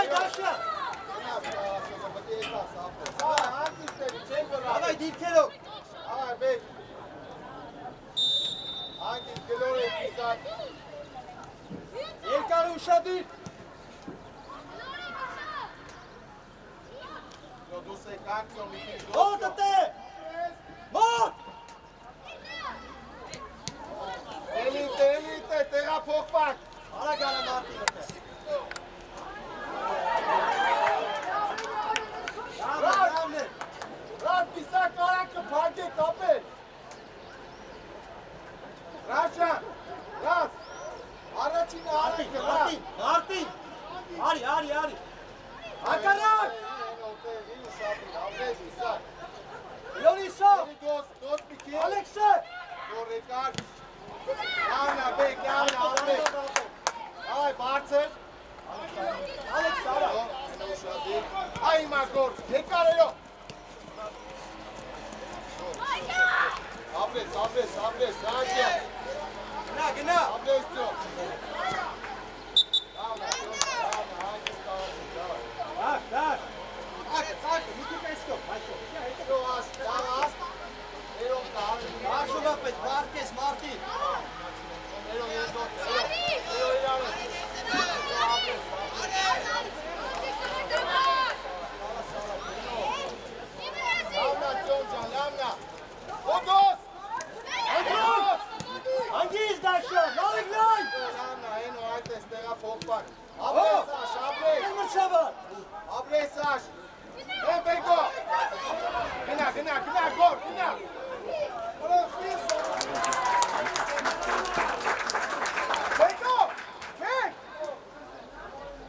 Դաշա։ Давай, դիրքերով։ Այ բեկ։ Անգից գլոր է կիսատ։ Երկար ուշադիր։ Դուս է կանգցո միտին դոս։ Մոտը տե։ Մոտ։ Էլիտե, տեղափոխվակ։ Արագ արա Մարտինը տե։ Լավն է։ Ռազ կիսակ արանքը պանք է կապել։ Ռաշան, ռազ, առաջինը արանքը, ռազ։ Մարտին, արի։ Ակարակ։ Աբրեզ կիսակ։ Լորիսով։ Դոս միկի։ Ալեքսը։ Գորեկար։ Լավնա բեկ, լավնա ալմեկ։ Այ բարձր։ Ալեքս արա։ Այ մագոր, եկարեյո։ Աբրես, նաջյա։ Գնա։ Աբրես ծո։ Դաշ։ Ակ, միկի կայսկով, այդքով։ Աշում ապետ, վարկես, Մարտին։ Անգիս դաշը, նալիք նայն։ Աբրես աշ, բեկո, գնա, գոր, գնա։ Բեկո, մեկ,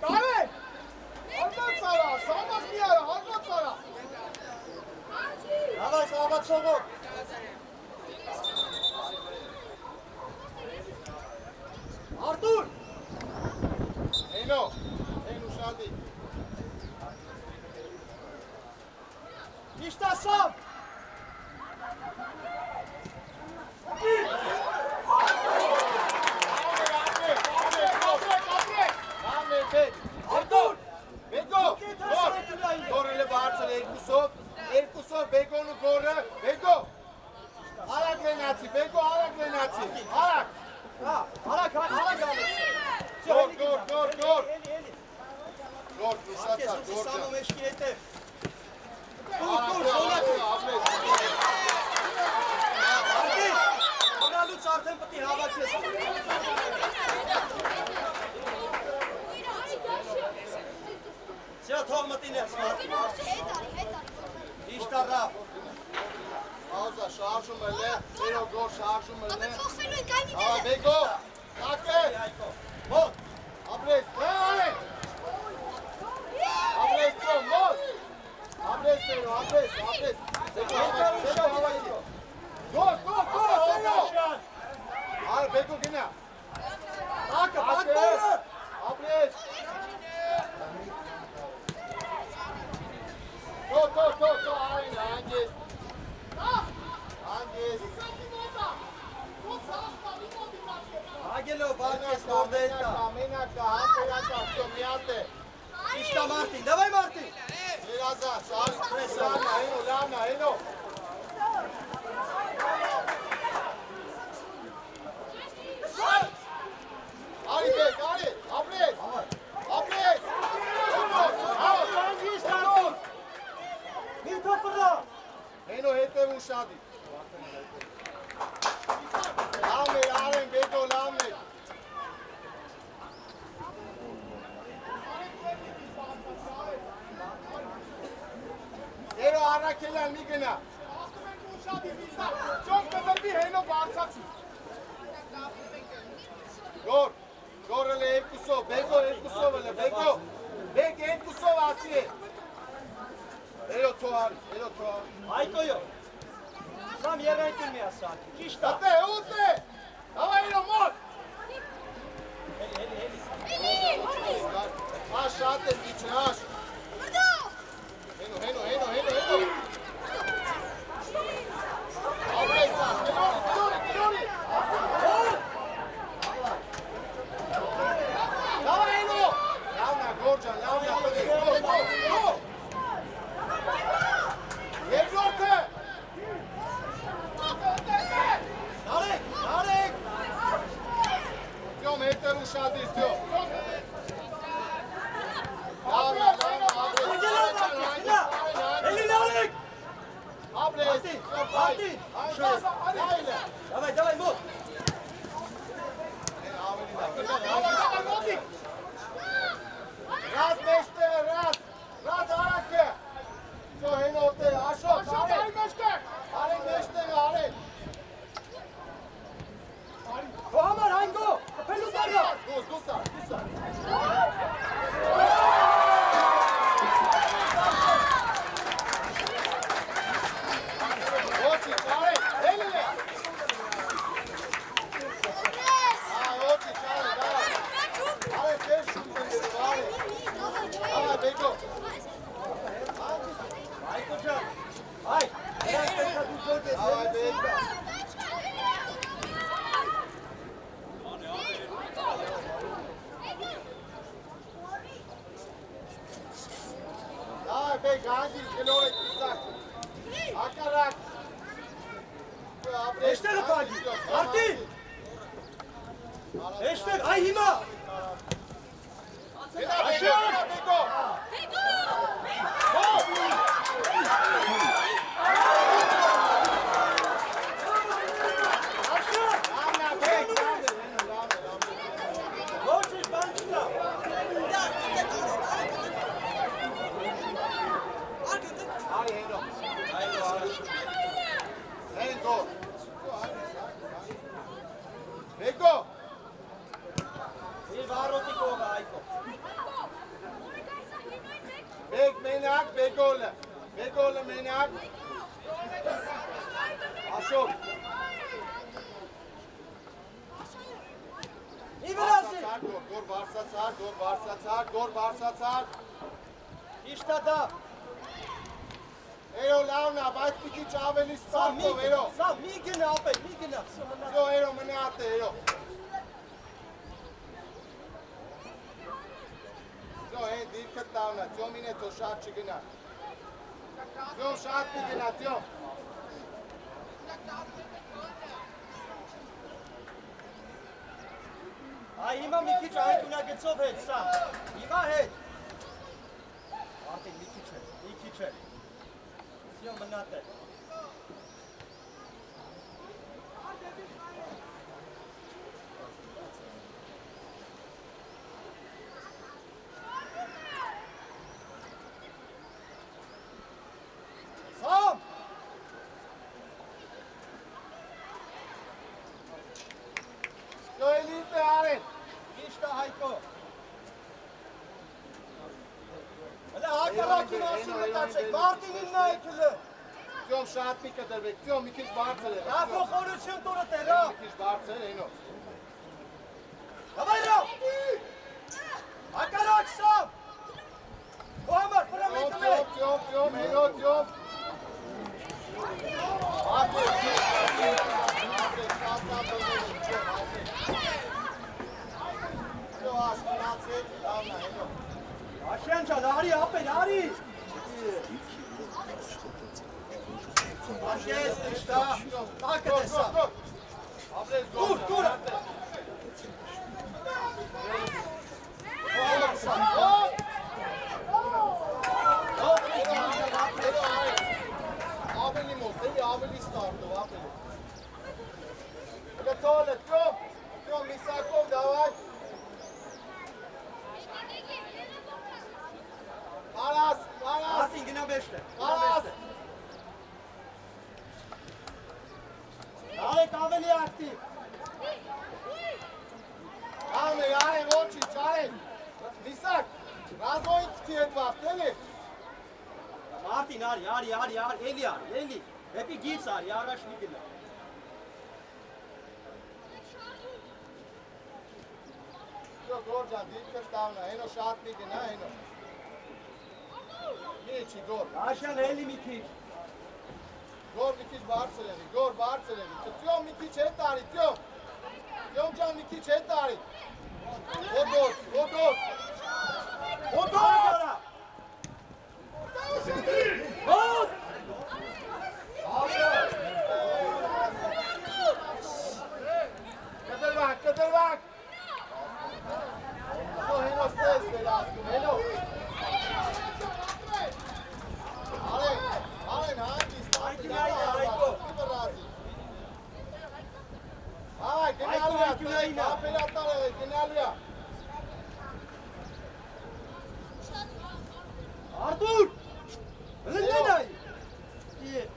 տարեն, արգոտ սարա, սամաս մի արա, արգոտ սարա։ Ավաց սողով։ Արտուր։ Էնո, են ուշադի։ Իշտասավ։ Արտուր։ Բեկո, գորել է բարձր երկուսով, բեկոնու գորը, բեկո, արագ լենացի, արագ, Արագ գոր, ուշացար, գոր Սամո մեջքի հետ է։ Գնալուց արդեն պտի հավաքես։ Սյա թող մտին ես Մարտին։ Իշտարավ։ Աուզա շարժում էլ է, սերո գոր շարժում էլ է։ Թողվելու ենք այն Ա, բեկո, տակե, Մոտ։ աբրես, արեք, աբրես ծո, մոտ, աբրես սերո, աբրես, բեկո հավայք, գոր, սերո, արը բեկո գնա, Ակը, պատմորը։ աբրես, Թո, այն, անգես, Ագելով, վարկես, նորդեյտա։ Մենակա, համպերակա, ծո միատ է, Իշտա Մարտին, դավայ Մարտին։ երազած, լանա, հենո, Արի բեք, աբրես, Անգիս Մարտին։ Մինթո պրո։ հենո հետև ուշադի, լավն է, արեն, բեկո, լավն է, Երո առակելյան մի գնա, ճոք կտրվի հենո բարձացի, գոր էլ է երկուսով, բեկո երկուսով էլ է, բեք երկուսով ասի է, երո թոհարի, Այկոյո։ Սամ երայտին մի ասակ, ճիշտ է։ ուտ է, հավա երո մոտ, Աշ շատ է դիչը, աշ, հենո, աբրես աշ, գնորի, Լավա հենո, լավնա, գորջան, լավնա, Martin! Давай, мод! Raz meşte, raz harekı. Yo hen ortaya, aşağı, Arek meşte, Arek. Muhammed, Hango! Kapelus arıyor! Dur. Oči, Arek, elile. Oči, Arek, davай. Arek, beş şutları, Arek. Davay, Beko. Ay kocam! Ay! Davay, Beko. Davay, Beko, hangi kilometre kısak? Akarak. Eşte Rıfaki! Martin! Eşte! Ay Hima! Aşağı, Beko. Koçiş, bandita! Hendo. Beko. Il varoti koga, Aiko! Bek menak, Beko'la. Beko'la menak. Aşok. İbrasi! Gor varsa çar. İşte da! Ero lavna, bak bir ki çaveli Sam, starto, Ero. Sam, migine apet, migine! Yo, Ero menate, Ero. Yo, dikkat lavna, yo mine to şat çıkına. Yo, şat çıkına, yo. Ay Hima մի քիչ այդունագծով հետ, Sam! Հիմա հետ! Martin, մի քիչ է. Սյո մնատ է. Sam! Yo, elite Arek. İşte Hayko! Hele Hakan'ın masını mıtaçek, Martin'in ne ekili? Yo, şat bir kadar bek. Yo, bir kez bağırtır. Lafı konuşun doğru tera! Bir kez bağırtır, Eno. Давай, Ром! Hakan Sam! Muhammed, fırın bekle! Yok, Eno, yok. Aşenca, Dari, apet, Dari! Aşes, işte! Takip et Sam! Dur! Muhammed Sam! Abeli motel, abeli startu, abeli. Готовы, Тём, Мисаков, давай. Aras. Martin, yine 5'te. Aras. Tarık Aveli aktif. Aynen, Ročić, aynen. Misak, razvoj htjet var, deli. Martin, Eli. Hepi git sar, yaraş bir günler. Yok, Gorcan, dikkat davna, eno šat migi, ne, eno. Neći, Gor. Aşen Eli Mikić. Gor Mikić Barceleni, Gor Barceleni. Tjom Mikić etari, Tjom. Tjomcan Mikić etari. Odos. Odara! Gol! Kadar bak. Eno stres velasco, eno. Alen, hangi startı? Hayko. Artur! Önünden ay! İyi.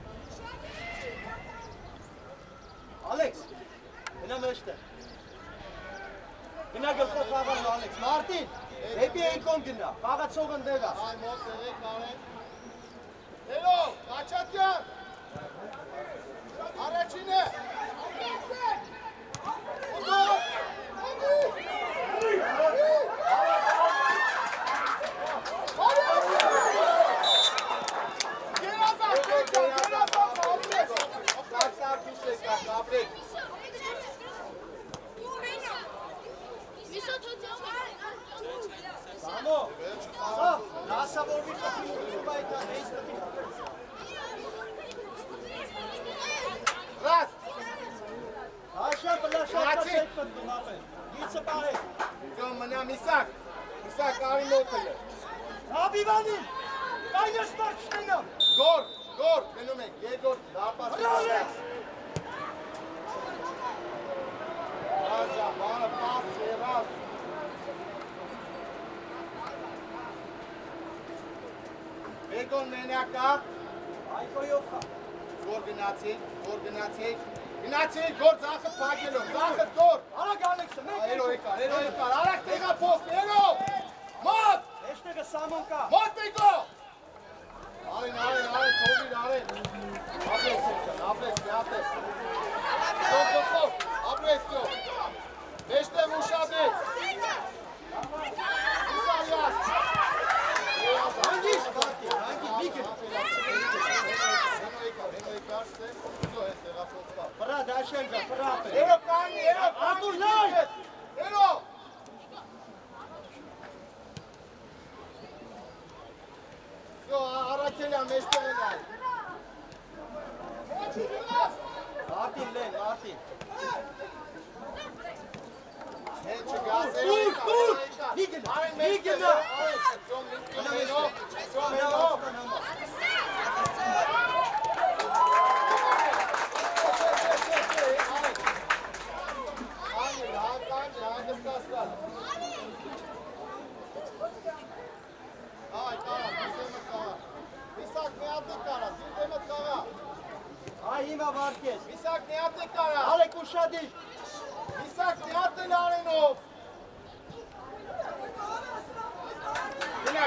Alex! Bina işte. Bina gölge kavan Alex. Martin! Hep bir enkom günah. Fakat soğun dega. Ay mod direkt Naren. Hello, kaçatyan. Araç yine. Otur. Samo! Sam! Nasa vor bir takım weiter. Reis takım. Raz. Aşağı plaşa çek patlı nape. Git separe. Yo, mână, Misac. Misac, are notele. Abi benim. Kaynaş başlayalım. Gor, gor, pe nume. E gor, da pas. Alex! Raja, bana pas, e raz. Begon Meneaca. Ay koyuyorsa. Gor gnație, gor gnație. Gnație, gor, zahăt pagelo, zahăt gor. Ara Alex'e ne? Elo ekar, Alex tega post, elo. Mod, Eşte ke Samonka. mod bego. Alen, Covid, alen. Apres, apres. Stop. Apres, stop. Bește mușade. Isalias. Hangi? Hangi? Bigin. Para da aşağıya. Para apre. Elo kani, Artur lan! Elo. Yo, arakelyan meşteler. Martin lan Martin. Dur! Bigin. Bigin da. Ay ima varkes. Misak ne yaptık kara? Ale kuşadı. Misak ne yaptın Arenov? Gina,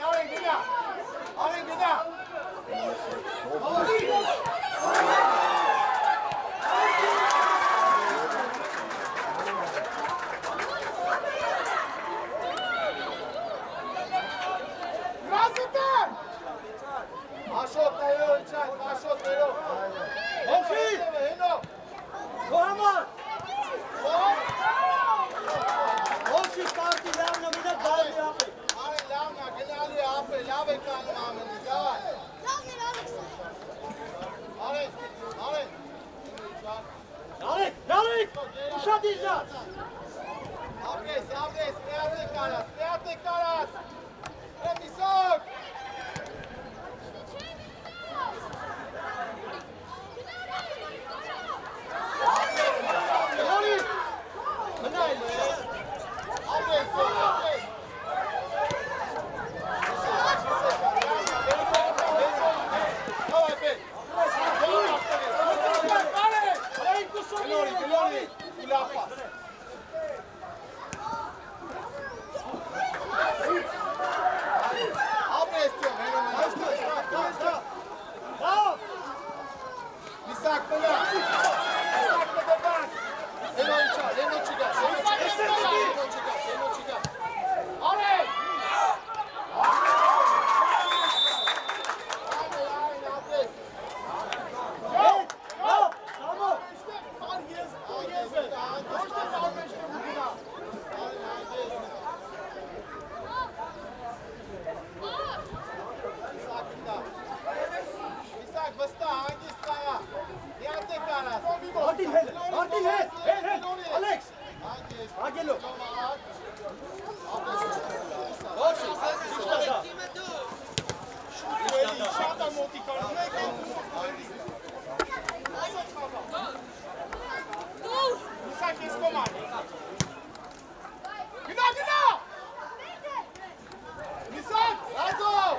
Aren, gina. Aren, gina. Razıtan! Aşot veriyor içer, aşot veriyor. Ofi! Heno. Muhammed! Ofi parti lavna bir de dal yapı. Aren lavna, genali apre, lave kanı mameni, gavay. Aren. Alex! Kuşadı izler. Apres, prijatelj karas. Previsok. Alex! Menay. Apres. Gavay be. Alex kuşadı. Gelori. Ulapas. Apres diyorum. Heno. Bravo! Misak bela. Misak bedeban. Heno çıkar. Ale! Evet! Bravo! Samo! Misak basta hangi stara? Niate karas. Martin head! Head! Alex! Agelo! Došli! Kuşadı! Misak iskoman. Gina! Misak! Razo!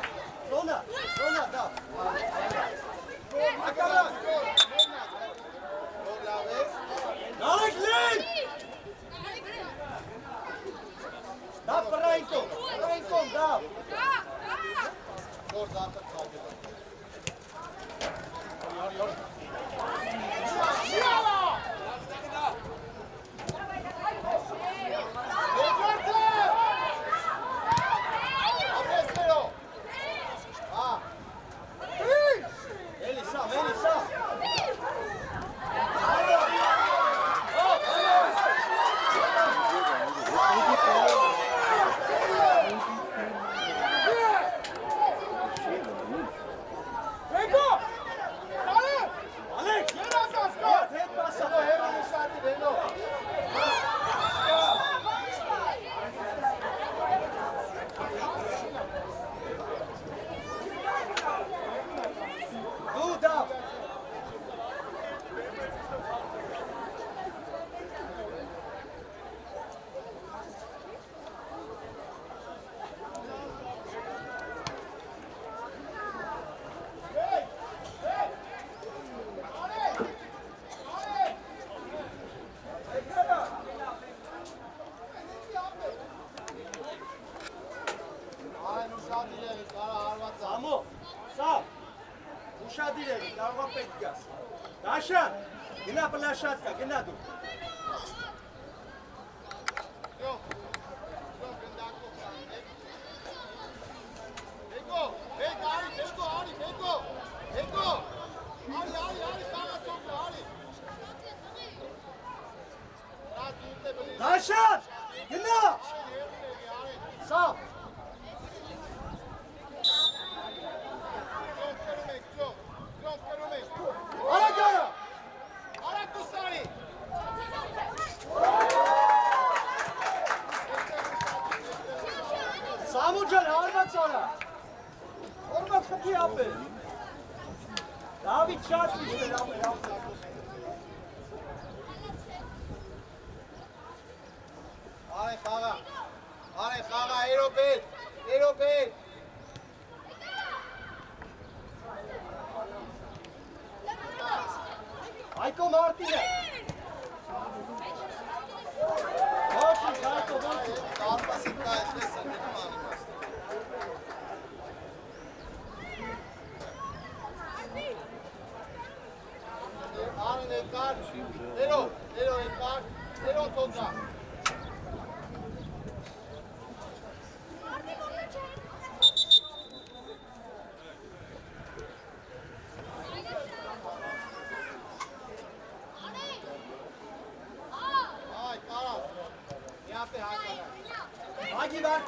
Zahmet kaldı.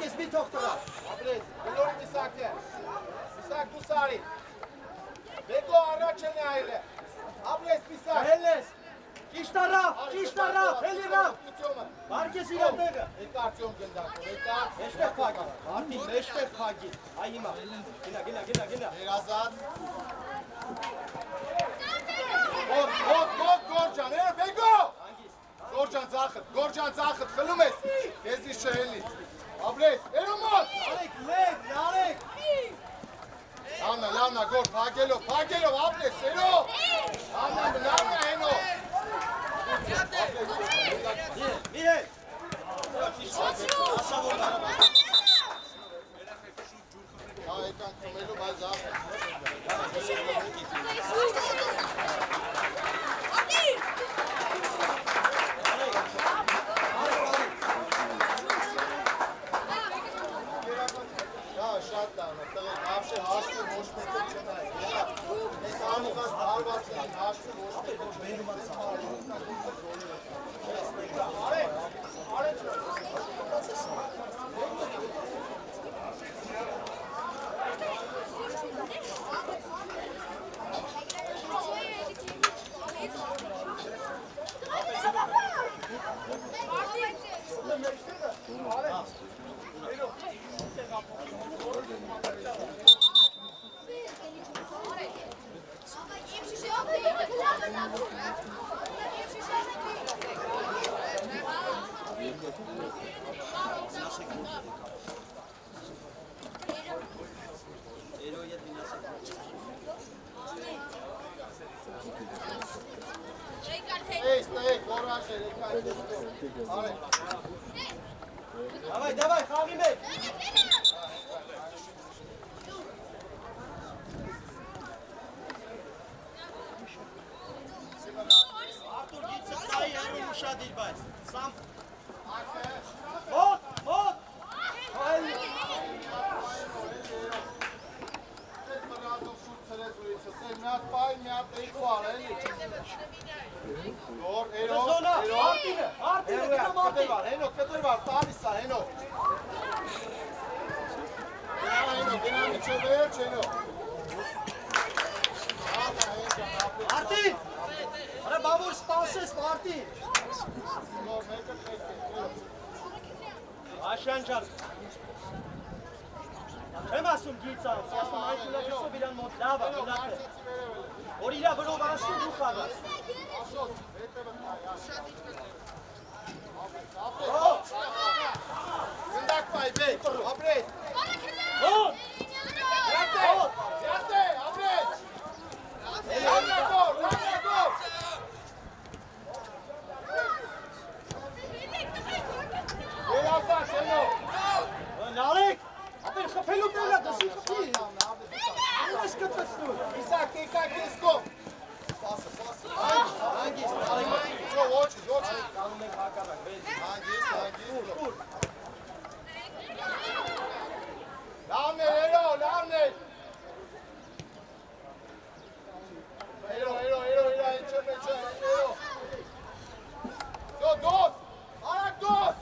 Herkes bir toktalar. Abres, Glory Misak'e. Misak Dusari. Beko Araçene aile. Abres Misak. Helles. Kiş taraf, heli raf. Herkes ileride. Ekart gönder. Ekart. Beşte fagi. Artık beşte fagi. Ayıma. Gina. Birazdan. Gorcan. Beko. Gorcan Zahıt. Kılımez. Gezi şehirli. Abres, Erumot! Yarek! Lana, gol, Pagelo, Abres, Ero! Lana, Eno! Bir! Ekran, Tomelu, Bazar. Давай, Хамимет! değil fuar, eli. Doğru, Eno, Zona, Eno. Martin'e, Evet, Martin. Kadir var, Kadir var, Talisa, Eno. Eno, çevir, Eno. Martin! अरे बाबू spouses Martin! Aşan çal. Hem asum gitsan, asum ayıkla kısa bir an mod lava, kulaklı. Oraya bunu bastı bu kadar. Gândac mai bey, abres. Gol! Iată, abres. Ramna gol. Lasă, Eno. Nalek! Apoi capelul tău la găsit copii. Nu ești căpățul. Isaac, Ika, Kisco. Hangi? Nalek. Oči. Kalme kakarak, vezi. Hangi. Dur. Lavne, Eno. Eno, içerme, Eno. Dos. Ayak dos.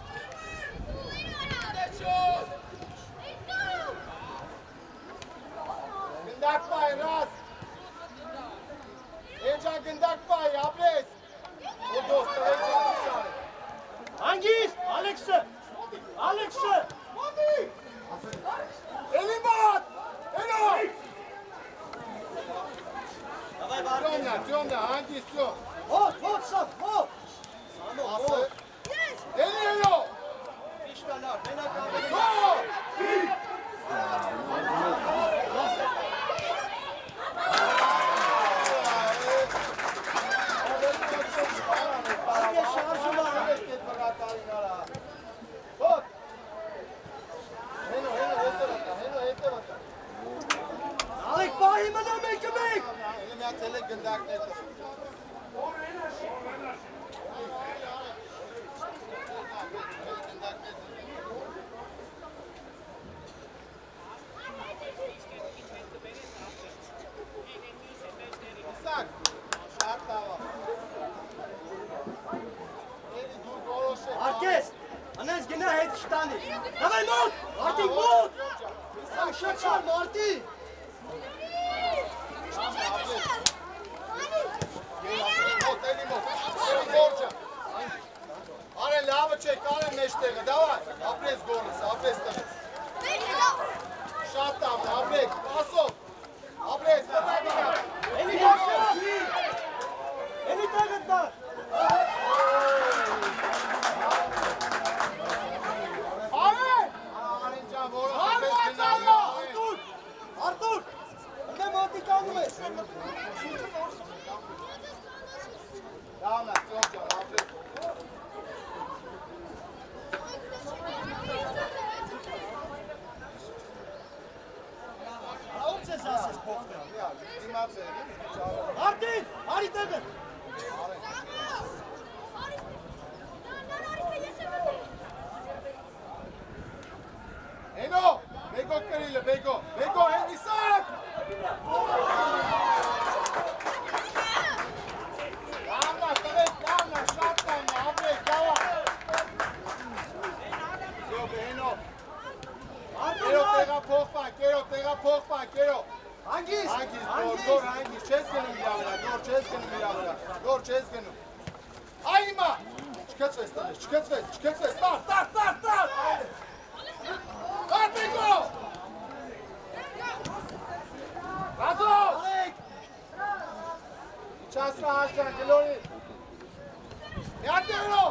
Gândac mai, ras. Ecea gândac mai, abres. O dos, trece, pisare. Hangi? Alex'ı. Elimat! Eno! Давай Martin. Темна, hangisi o? Hop sap, hop. Ası. Deli Eno! İştalar, ben akalım. Go! Herkes şarjı var. Bak! Eno, ete bata. Nalek bahime demek yemek. Elim ya tele gândac netă. Isaac, șarta va. Eli dur goloșe. Herkes. Anes gene het stani. Давай Mut. Mut. Aşağı çal Martin. Are lavă cei care meșteră, давай, aprezi golul, aprezi tăi. Șapta, aprezi, pasă, aprezi, tăi bine. Eli geçer. Eli takıtlar. Arınca boru, aprezi gândacă. Artur. Ne Martin kaldı. Doamna, Ționca, aprezi. Auzi ce să spoftă. Ia, stimați, Martin, hai takıt. Eno, Bego Kirill, Bego, hey, Isaac! Doamna, șapta, aprezi, давай. Eno, Eno, tega pohpa, Kero. Hangis? Hangis, čezgenu miravna, gor čezgenu. Ajma! Čkecvez, start! Hadi go! Razov! Nalek. Časna Hašan, Gelori! Jate, Eno!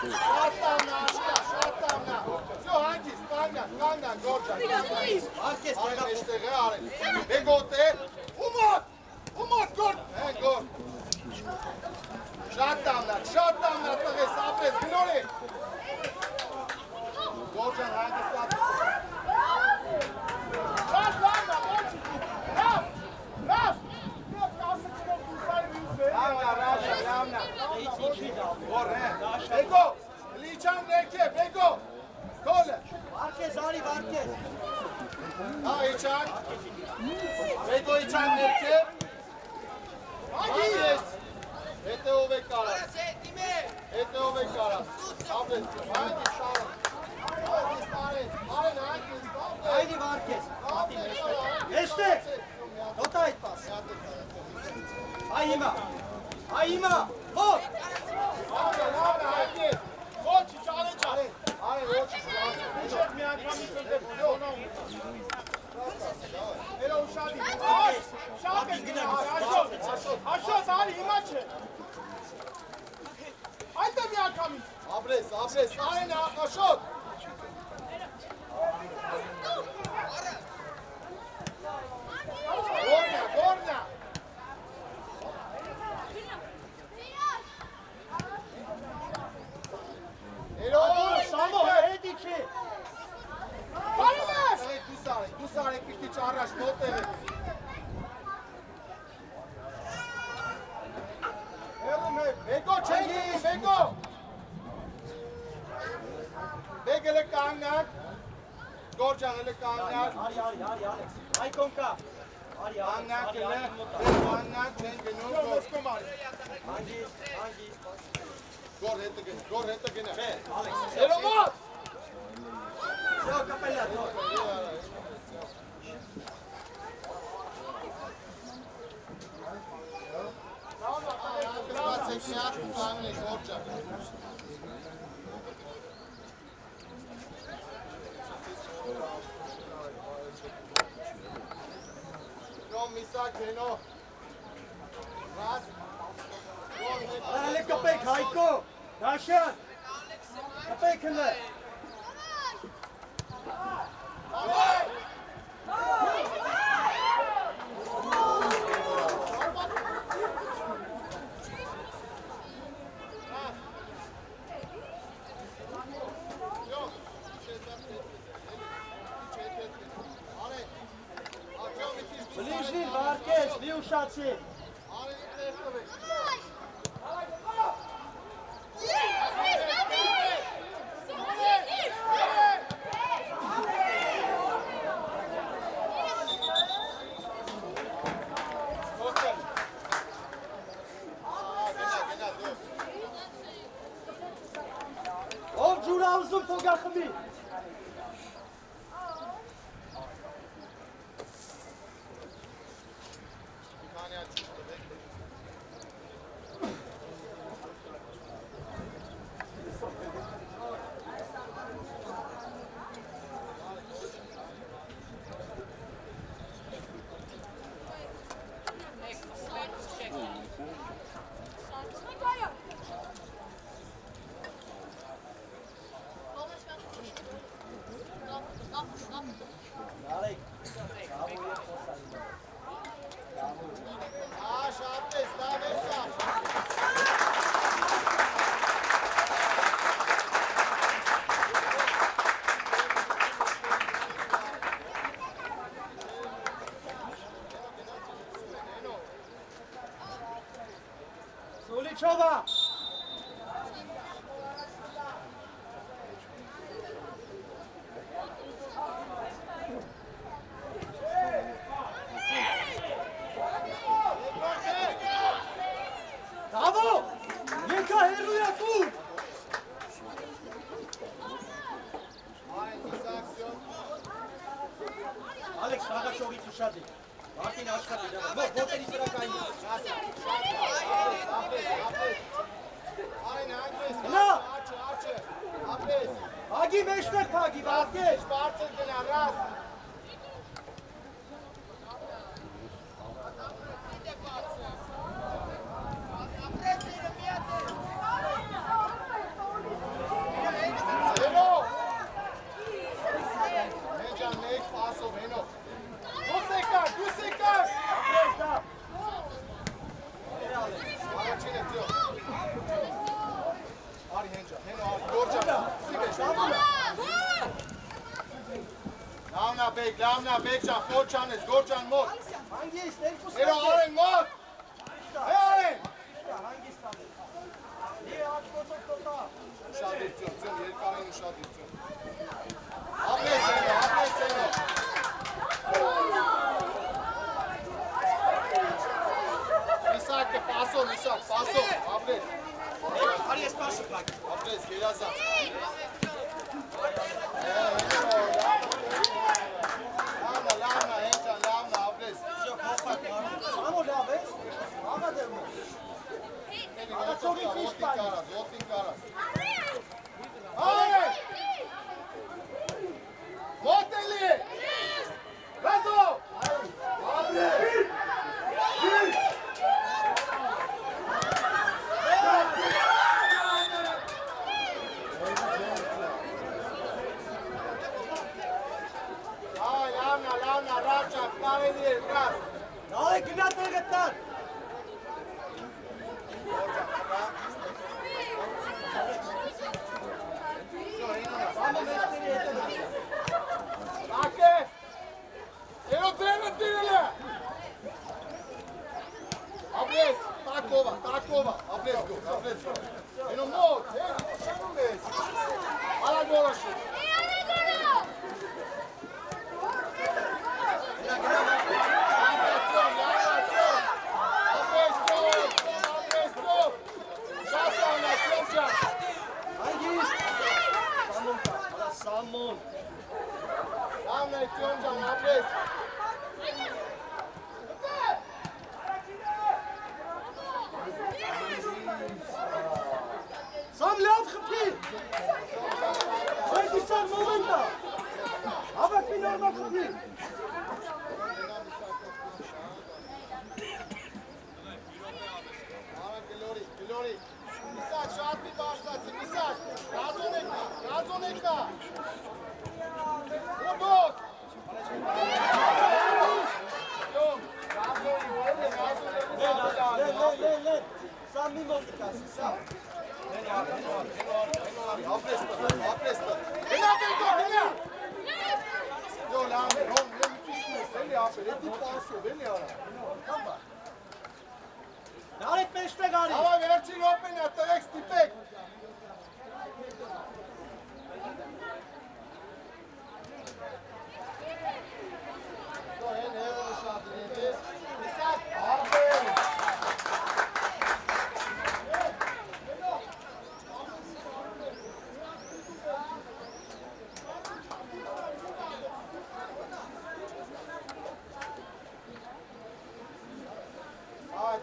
Šatamna! Sve, Hangis, Kangan, Gorčan. Herkes Are takıt. meştere, are. Begote! Umot, gor! Gor! Šatamna, tăgăs, aprezi, Gelori! Gorčan, Hangis, Lat. Ravna. Gor, Bego! Ličan neke, Bego! Kole! Herkes Arif, herkes. Ha, İçan. Bego İçan neke. Ագիս։ Հետեով է կարած։ Հետեով է կարած։ Ապրես, ագիս տարը։ Ագիս տարը։ Արեն ագիս, ապրես։ Այդի վարկես։ Մեջտեղ։ Դոտա այդ պաս։ Այ հիմա։ Ո՞ր։ Արեն ագիս։ Ոչ, չարեն չարեն։ Արեն ոչ, չարեն։ Իջեք մի անգամից ընդդեմ փյոնում։ Էլա ուշադի։ Շատ է գնա։ Աշոտ, արի հիմա չէ։ Այդ է մի անգամից։ Ապրես, արեն աշոտ։ Գորնա։ Էլո, Սամո, հետի չի։ բարինես։ Դու սարեք մի քիչ առաջ մոտեղ եք։ Հերում է, Բեգո չեն գիտի, Բեգո։ Բեգել է կանգնակ, Գորջան էլ է կանգնակ։ Արի, Ալեքս։ Այ կոնկա։ Արի, Կանգնակ էլ է, կանգնակ չեն գնում, ոսկում արի։ Հանգիս։ Գոր հետը գնա։ Չէ, Ալեքս։ Հերում մոտ։ Սյո կապելա, դոր։ Կրացեք մի հատ ու կանգնեք, Գորջան։ Միսակ հենո։ Ռազ։ Ալե կպեք, Հայկո։ Դաշան։ Կպեք հնը։ Բլիժին, վարկես, մի ուշացի։ Ով ջուր ավզում փոգախմի։ Սուլիչովա։ Bravo! Եկա հերույա կուր։ Ալեքս, հաղաչողից ուշադի։ Մարտին աշխատի, մոտ ոտերի սրակային։ Հնա։ Ագի մեջտեղ պագի, վարկես։ Բարձր գնա, ռազ։ Լավնա բեջան, փոչանես, գորջան մոտ։ Հանգիստ, երկուս Էրո արեն մոտ։ Արեն։ Հանգիստ ալի։ Մի աչկոցով տոտա։ Ուշադրություն, երկարին ուշադրություն։ Ապրես էնո։ Միսակը Eniye biraz. Dale günah tırgıtlar. Samo mešteri jedan. Ake! Eno treba direle! Ables, takova. Ables go. Eno mod, čemu već? Ala golašu. Salmon. Ravnaj Tjonđan, naprijed. Sam laat gepied. Weet je Sam momenta. Abak bin normal gepied. Kilori. Misak, şart bir başlatsın. Misak. Razon ekna. Robot. Len. Sam mimo tikasi. Sam. Aprespa. Ena. Jo, Lame, ne müthişsiniz. Veli abi, ne tip dansı, Veli ara. Nalet beşte gari. Ama verçin open attack stipek.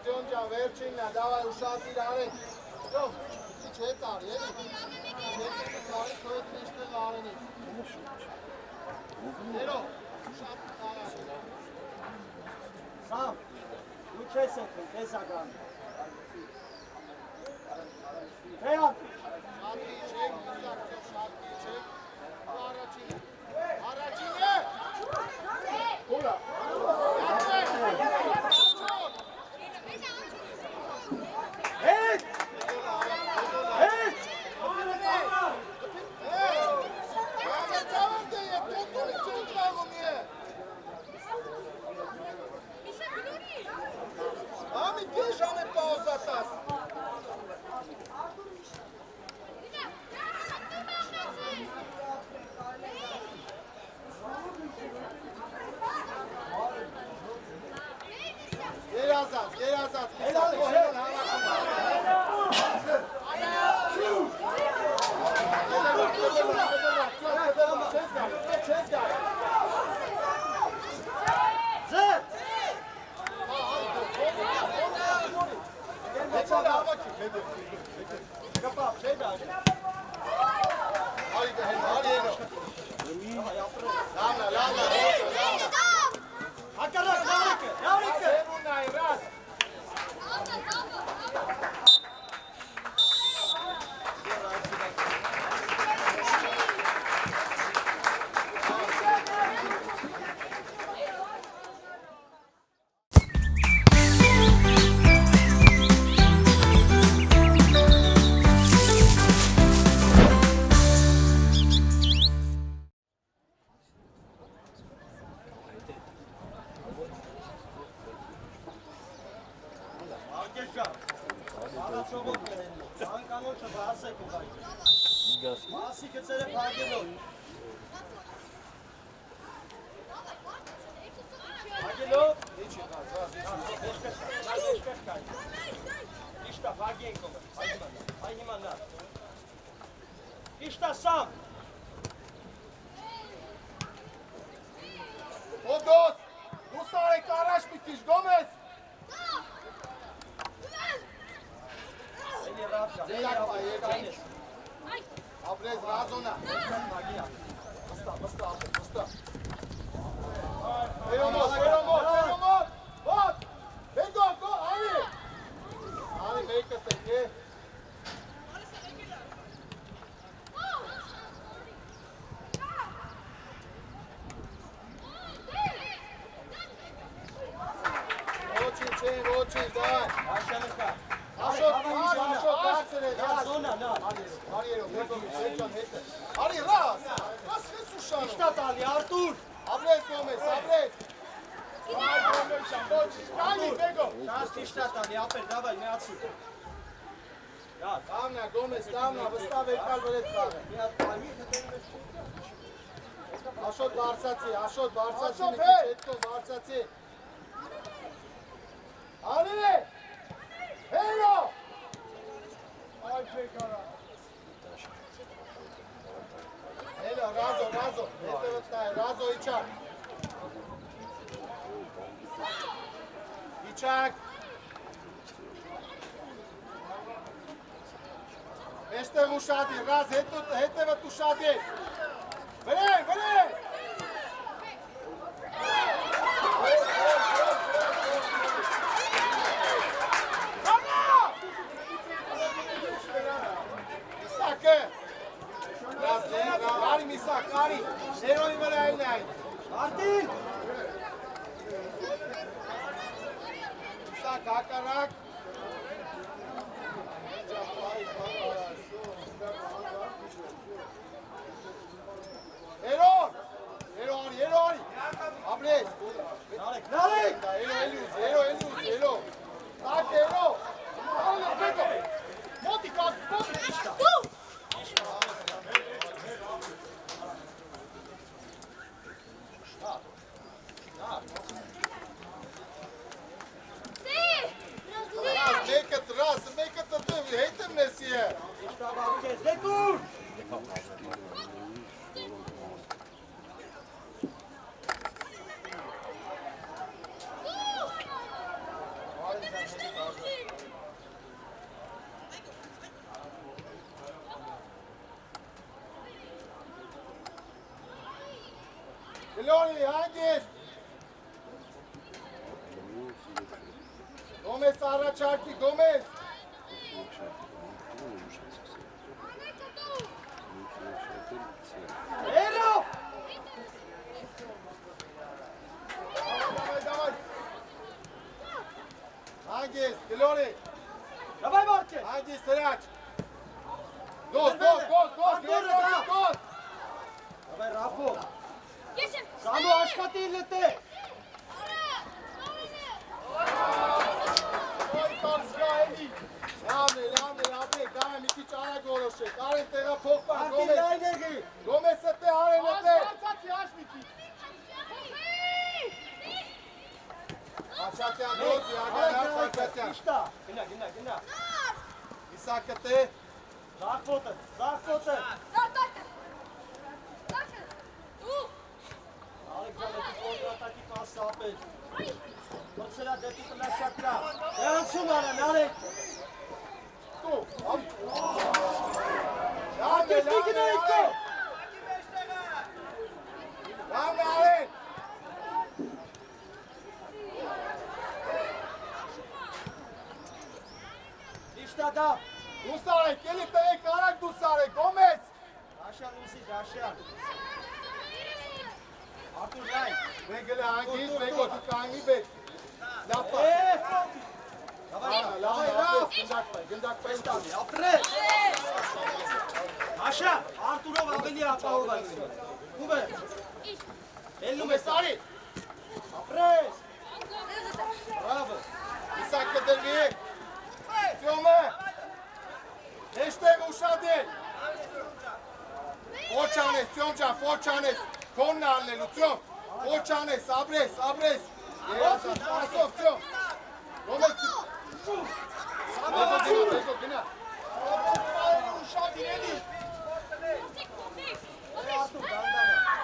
Tjonđan, Verčinja, davaj u šati rane. Jo, ti četar, jedi? Četar stvari koje trište lareni. Ero, šati rane. Sam. Uče se, nezagan. Dejan. Šati ček, Isak, šati ček. Aračine! Kula! Hey! İşte Sam. Odos! Dusare Karaš Mitić, Gomez! Abrez Razona. Basta. Evo mod! Hop! Go, Ali! Ali, bekate, gdje? давай. Աշյանը կա։ Աշոտ, դարձել է, Նա զոնա, նա։ Արի երով, Սերջան հետը։ Արի, ռաս խես ուշանում։ Իշտա տալի, Արտուր։ Ապրես Գոմես, ապրես։ Այ Գոմեսյան, ոչ, կանի, բեգո։ Շանս իշտա տալի, ապեր, դավայ, միացի։ Դար։ Կամնա, Գոմես, կամնա, վստավ եկալ վրեց վաղը։ Աշոտ բարձացի, մի քիչ հետո բարձացի։ Արի, հերո։ Այ չեկարա։ Հելո, ռազո, հետևը տայ, ռազո իչակ։ Իչակ։ Մեջտեղ ուշադիր, ռազ հետևը ուշադիր։ Վրեն։ Միսակը։ Արի Միսակ, արի, ներոյի վրա էլ նայ։ Արտին։ Միսակ, հակարակ։ Հերո արի, ապրես։ Նարեք։ Հերո, տակ հերո։ Մոտի կակ, իշտա։ Մեկը տտև, հետեմ նեսի է։ Իշտա բավկես, դեկուր։ Գլոնի, հանգիստ։ Գոմես առաջարկի, Գոմես։ Հերո։ Դավայ։ Հանգիստ, Գլոնի։ Դավայ Մարտին։ Հանգիստ հրաչ։ Գոս։ Դավայ Ռաֆո։ Սամու աշխատի լտե։ Լավն է, ապրեք, դավայ մի քիչ արագ որոշեք, արեն տեղափոխվան, Արտին լայնեղի։ Գոմեսը տե, արենը տե։ Աշատյան դոց, Աշատյան։ Իշտա։ Գնա։ Իսակը տե։ Զախոտը։ Ալեքսանդր կոնտրատակի պասը ապեր։ Մրցելա դեպի պլաշակրա։ Երանցում արան, արեք։ Արկես միկին էիք կո։ Լավն արեն։ Իշտա դավ։ Դուս արեք, էլի տղեք, արագ դուս արեք, Գոմես։ Աշյան ուսիջ, Աշյան։ Արտուր լայն։ Մեգել է հանգիստ, մեգոտ կանգնի բետ։ Լավ պաս։ Լավ, գնդակ պայ։ Ապրես։ Աշյան, Արտուրով ավելի ապահով է։ Ուվ է։ Էլնում է Արի։ Ապրես։ Բրավո։ Իսակը դրվի։ Սյոմը։ Եշտեղ ուշադել։ Ոչ անես, Սյոմ ճան, ոչ անես։ Քոնն արնելու, Սյոմ։ Ոչ անես, ապրես։ Երասան, ասով, Սյոմ։ Գոմես։ Գնա։ Ուշադիր էլի։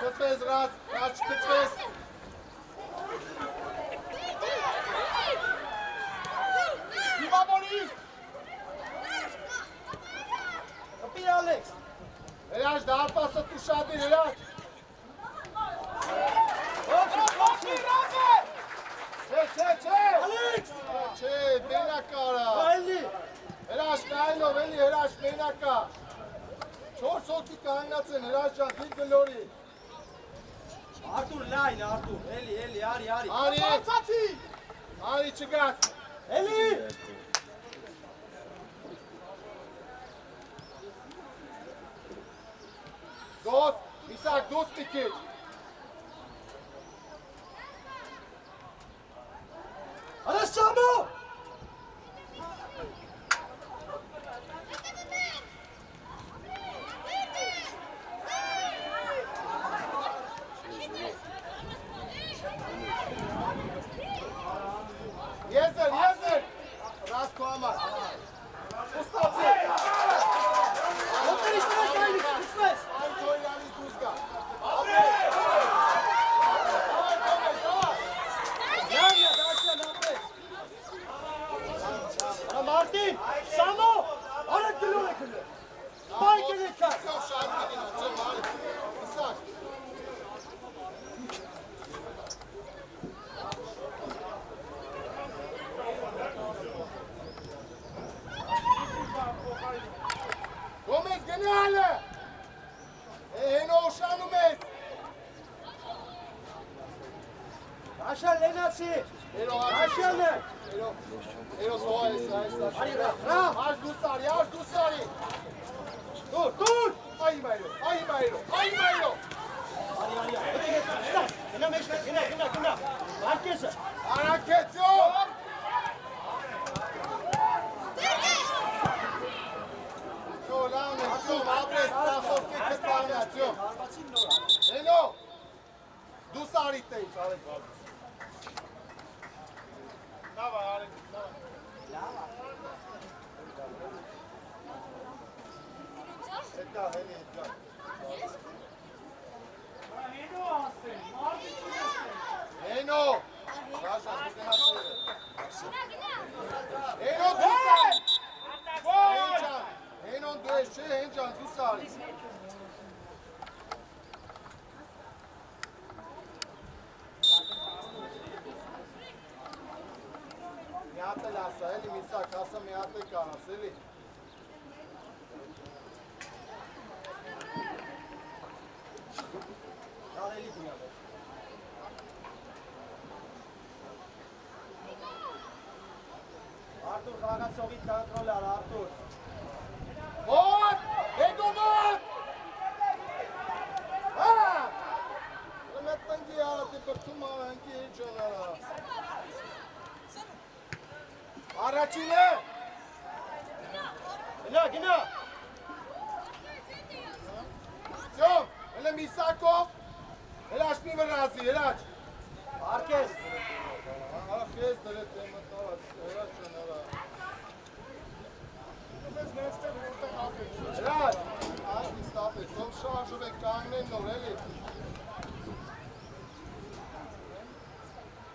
Կծվես ռազ չկծվես։ Հիվավորի։ Կպիր Ալեքս։ Հրաշ, դարպասը ուշադիր, հրաշ։ Ալեքս։ Չէ, մենակա արա։ Այլի։ Հրաշ, նայլով, էլի հրաշ, մենակա։ 4 հոգի կանգնած են, հրաշ ճան, դիր գլորի։ Արտուր լայն, Արտուր, էլի, արի։ Արի չգաց։ Էլի։ Դոս, Իսակ, դոս մի քիչ։ Արա Սամո։ Եզր, Ռասկո համար։ Ուստացի։ Ոտերից նրա կայնից, կծվես։ Այն Թորյանից դուս գա։ Յանյա, դաշյան ապես։ Արա Մարտին, Սամո, արա գլոր է գլոր։ Պայք է ներքար։ Իսակ շատ գինին, ջեմ արի։ Իսակ։ Գոմես գնալը։ Հենո ուշանում ես։ Դաշյան լենացի։ Հերո Դաշյանը։ Հերո սոհա ես, Արի ռավ։ Աշ դուսարի։ Դուր։ Այ մայրո։ Արի, գնա մեջ, գնա։ Արկեսը։ Արակեցյոն։ Չոլան է, ճում, ապրես, տախով կեքս պարմյացյոն։ Արբացին նորա։ Հենո, դուսարի տեից, արեք բարձ։ Լավ, արեք, լավ։ Հետա, հենի, հետա։ Հենո, Ռաշա, Հենո, դուսար։ Հենոն դու ես չէ, հենջան, դուսարի։ Մի հատ էլ ասա, էլի միսակ, ասա մի հատ էլ կանաս, էլի։ Կարելի դունյա։ Արտուր խաղացողի կոնտրոլ արա, Արտուր։ Մոտ, հետո մոտ։ Հա, մետ տնգի արա, տի պրտում անքի էջան արա։ Առաջին է։ Գնա։ Ձյոմ, էլ է միսակով, էլ աշնի վրազի, հելաչ։ Արկես։ Ախ, ես դրետ եմ մտավաց, հելաչ չն արա։ Հելաչ, աշնի ստապ է, ծոմ շարժով է կանգնեն նոր, էլի։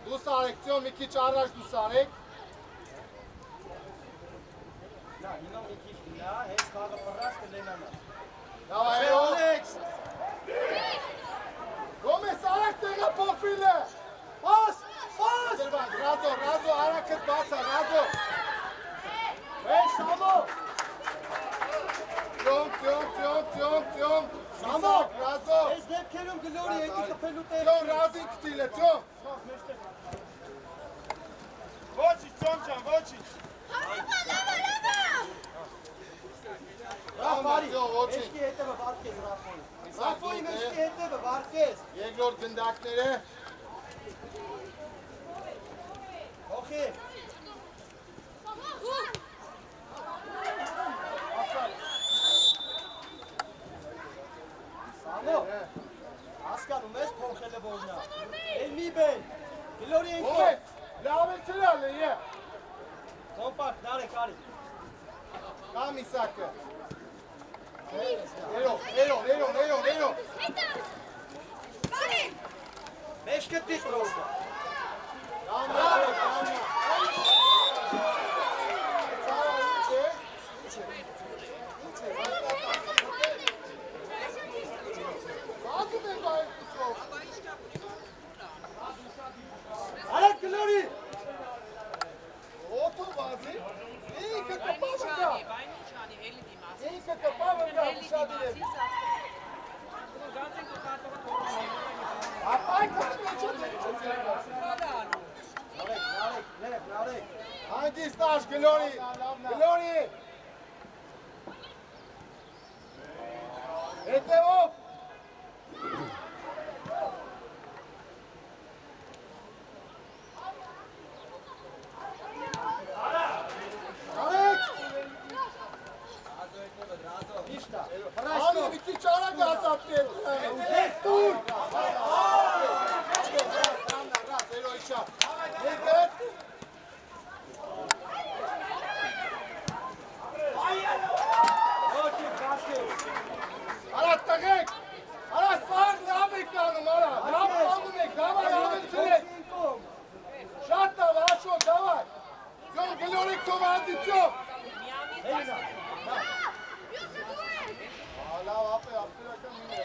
Դուս արեք, ձյոմ, մի քիչ առաջ դուս արեք։ Նա, հիմա մի քիչ գնա, հենց խաղը պռած կլենանա։ Լավ, այո։ Ալեքս։ Գոմես, արեք տեղը փոխվիլ է։ Պաս։ Ռազո, արաքդ բացա, Ռազո։ Վեյ, Սամո։ Ձյոմ, Սամո։ Ռազո։ Ես դեպքերում գլորի եկի կպելու տեղ։ Ձյոմ, ռազին կտիլ է, ձյոմ։ Ոչինչ, Ծոմ ջան, ոչինչ։ Ռաֆարի, Ձյոմ, ոչինչ։ մեջքի հետևը վարկես, Ռաֆոյի։ Ռաֆոյի մեջքի հետևը վարկես։ Երկրորդ գնդակները։ Հոխի։ Սամո, հասկանում ես փոխել է որնա։ Էլ մի բեն, գլորի ենք Գոմես, լավ է չրալ է, է։ կոմպակտ, նարեք արի։ Կամ իսակը։ Հերո։ Մեջքը դիտ ռոստը։ Արեք գլորի։ Օթո բազի։ Ինքը կպավը կա։ Ինքը կպավը կա, ուշադիր է։ Ապայ կոչ մեջը դեչը ձերգաս։ Նարեք, Glori! Glori! Հետևով! Արեք! Իշտա։ Անի մի քիչ արագ ասացել։ Հետ դուր։ Արա տղեկ։ Արա սար լավ եք անում, արա։ Լավ անում եք, դավայ ավելցնեք։ Շատ լավ, Աշո, դավայ։ Ձյոն գլորեք թողածիցյով։ Հելինա։ Լավ, ապե, ապերական մի է։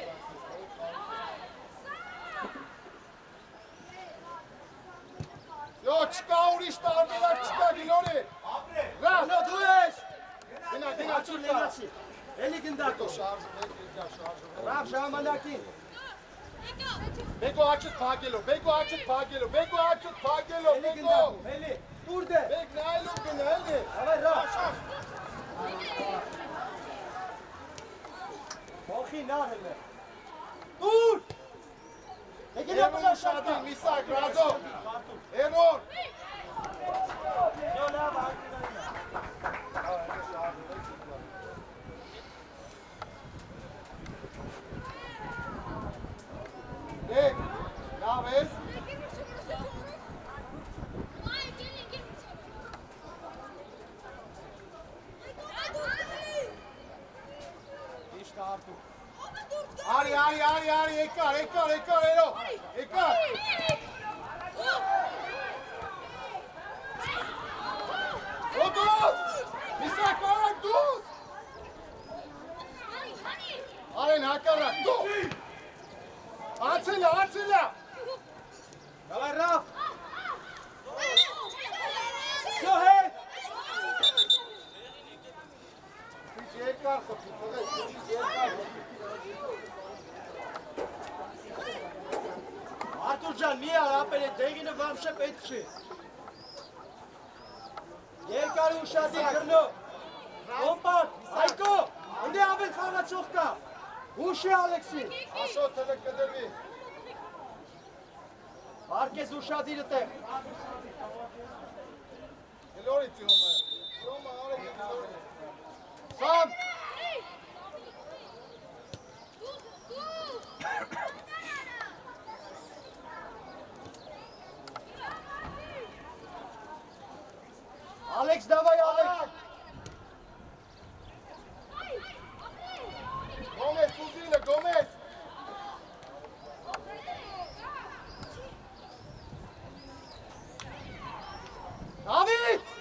Յո, չկա ուրիշ տարբերակ չկա գլորի։ Ռավ, Անո դու ես։ գնա, Աչու լենացի։ Էլի գնդակո։ շարժ, շարժ։ Ռավ ժամանակին։ Բեկո աչուտ փակելով, բեկո աչուտ փակելով, բեկո աչուտ փակելով, Էլի բեկո։ գնդակո։ Էլի։ Դուր դե։ Բեք նայելով գնալի։ Ավայ ռավ։ Մոխի նարհել է։ Դուր։ Եկել է Երուն շատի, միսակ, ռազով։ Երուն։ Yo լավ ակնային։ Դեք, լավ ես։ Իշտա արտու։ Արի, եկար, երո, եկար։ Ոտոս, միսակ արակ դուս։ Արեն հակարակ, դու։ Ացելա։ Давай Раф. Всё հե։ Եկար խփի, թողես, եկար խփի։ Արտուր ջան, մի արա ապել է դեգինը վամշե պետք չի։ Երկար ուշադի գրնո։ Կոմպատ, Հայկո, ընդե ավել խաղացող կա։ Ուշի Ալեքսի։ Աշո թվը կդրվի։ Վարկես ուշադիրը տեղ։ Գլորի ծյոմը։ Ծյոմը արեք գլորի։ Սամ։ Ալեքս, դավայ Ալեքս։ Գոմես, Սուզինը, Գոմես։ Դավիթ։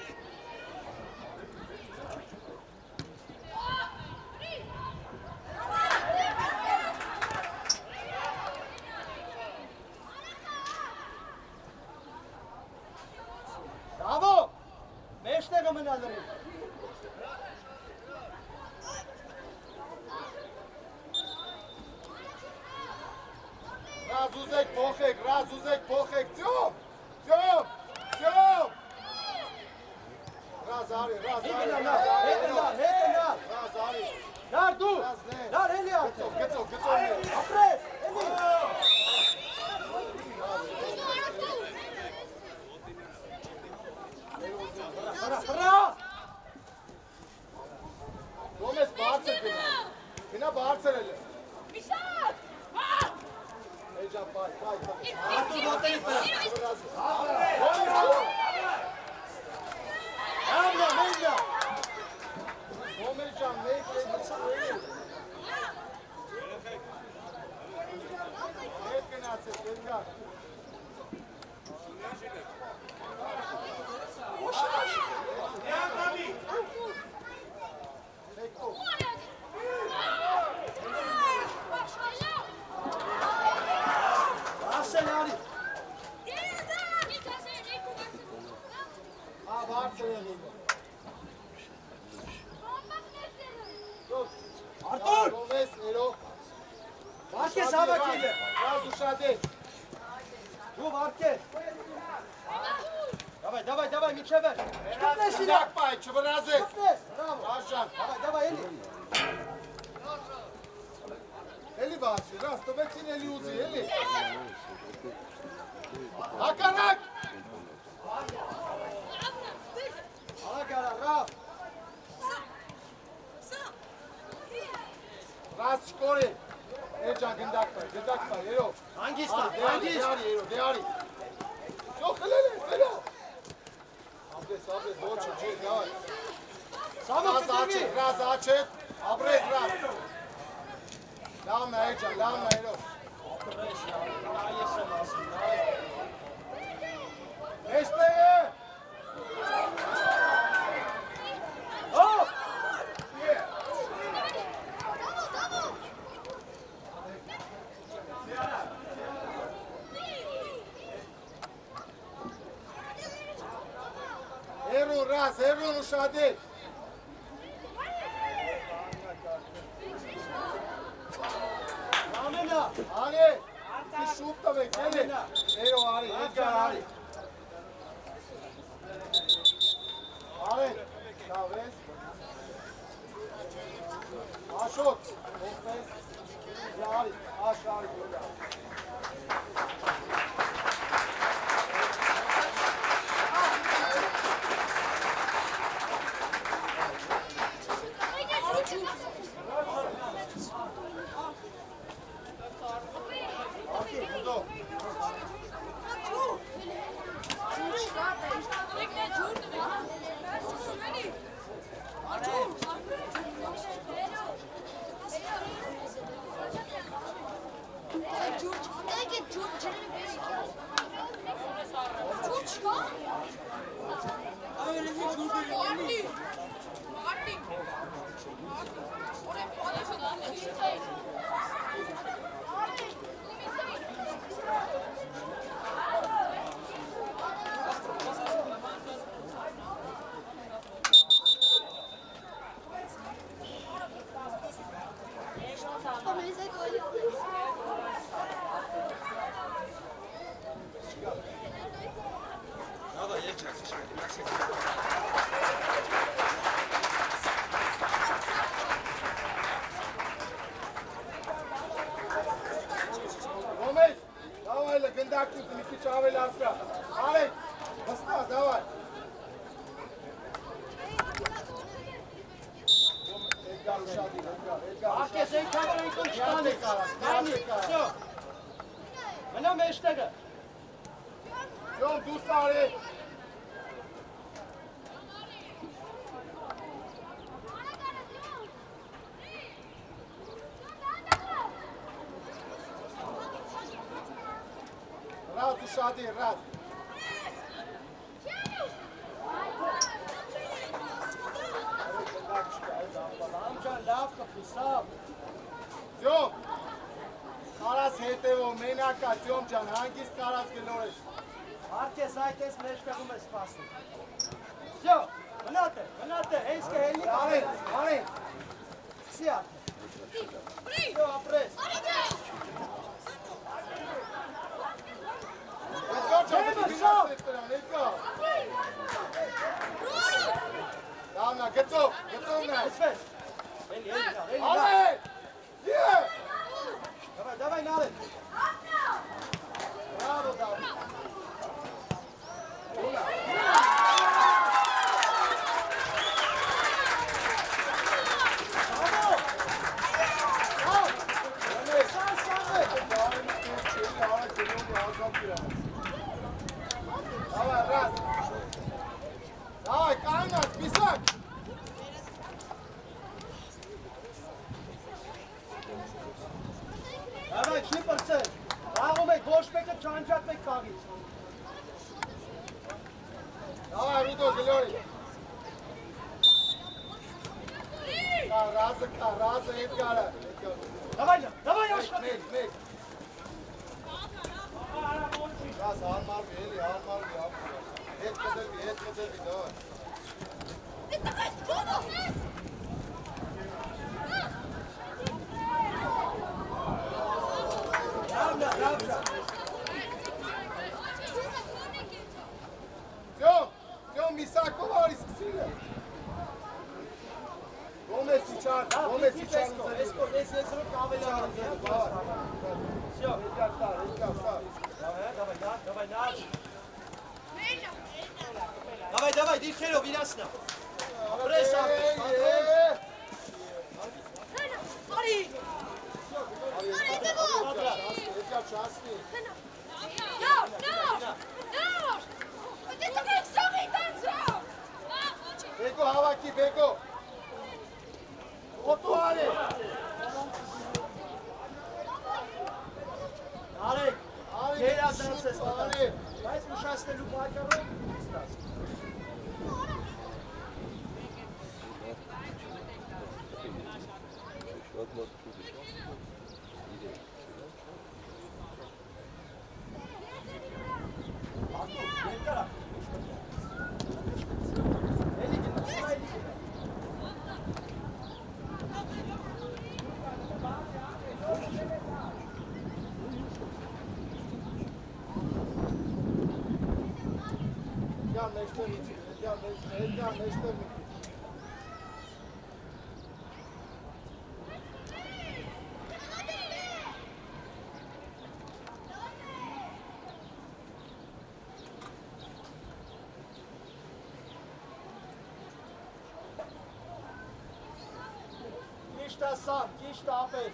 Դավո, մեջտեղը մնա լրի։ Ռազ ուզեք փոխեք, ծյոմ։ Ռազ արի, Հետ նար։ Ռազ արի։ Նար դու, նար հելի արդեն։ Գծով։ Ապրես, էլի։ Հրա։ Գոմես բարձր գնա։ Գնա բարձր էլ է։ Էջա պայ։ Արտու ոտերի տրա։ Ամնա, մենջա։ Գոմես ջան, մեկ է մցրուի։ Հետ գնացել, գնգար։ Ասել արի։ Բարձր է լինում։ Արտուր, Գոմես, երո։ վարկես հավաքիլ է։ Ռազ ուշադե։ Դու վարկես։ Давай, Мичевер. Շտապ սիրակ պայ, չվրազես։ Браво. Աշան, Давай, Эли. էլի բացի, ռաս, տվեցին էլի ուզի, էլի։ Հականակ։ Ալակարա, Ռաֆ. Ռաս չկորի։ Էջան գնդակ պայ, երով։ Հանգիստ, Դեարի, երով, դեարի։ Շո, խլել է, սելո։ Աբես, ոչ է, ջի, դավայ։ Սամը Ռաս կտրվի։ աչետ, ռաս աչետ, աբրեզ ռաս։ Լավն է, էջան, լավն է, երով։ Այս եմ ասում, Էստե է։ Հո! Հերուն, ռաս, հերուն ուշադիր։ Ամենա։ Արի, դի շուտ տվեք, էլի։ Երով, արի, Էդգար, արի։ Արի, շավես։ Աշոտ, ոսպես, արի, աշ, արի, գորա։ Ակի, ուդո։ Գոմես, դավայ լը գնդակցուց մի քիչ ավել ասրա։ Արեք, հստա, դավայ։ Էդգար ուշադիր, Էդգար։ Արկես այնքան այնքան չտանի կարաս, Կարաս, Всё։ Մնա մեջտեղը։ Ջոն, դու սարի։ Ռազ ուշադիր, ռազ։ Ամջան լավ կփուսավ։ Ջոն, կարաս հետևով, մենակա, Ջոն ջան, հանգիստ կարաս գլորես։ Արկես այդպես մեջտեղում է սպասում։ Всё, մնաթե, հենց կհելի Արեն, արեն։ Սիա։ Всё, ապրես։ Էդգար ջան, դու գնաս էդրան, Էդգար։ Լավնա, գծով, գծովն է։ Այսպես։ Էլի։ Արեն, յե։ Давай, Նարեկ։ Բրավո, Դավիթ։ Давай, раз. Давай, Кайнат, писак. Давай, չի պրծել։ Աղում եք, ոչ մեկը չանջատվեք կաղից։ Давай, Рудо, Глори. Раза, Эдгара. Давай, աշխատի։ Մեկ։ Раз, հարմարվի, էլի, հարմարվի, հետ կդրվի, դավայ։ Լավ։ Всё, Domesi Esko, ես եզրոք ավելի արդ եմ։ Всё. Давай, на. Давай, դիրքերով իրացնա։ Պրես արտես, Արի։ No. Դե տվեք սողի տանցրով։ Բեկո հավաքի, բեկո։ Օտու արի։ Արեք, գերազանց ես արի։ բայց ուշացնելու պատճառով ստաց։ Կիշտ ասամ, կիշտ ապել։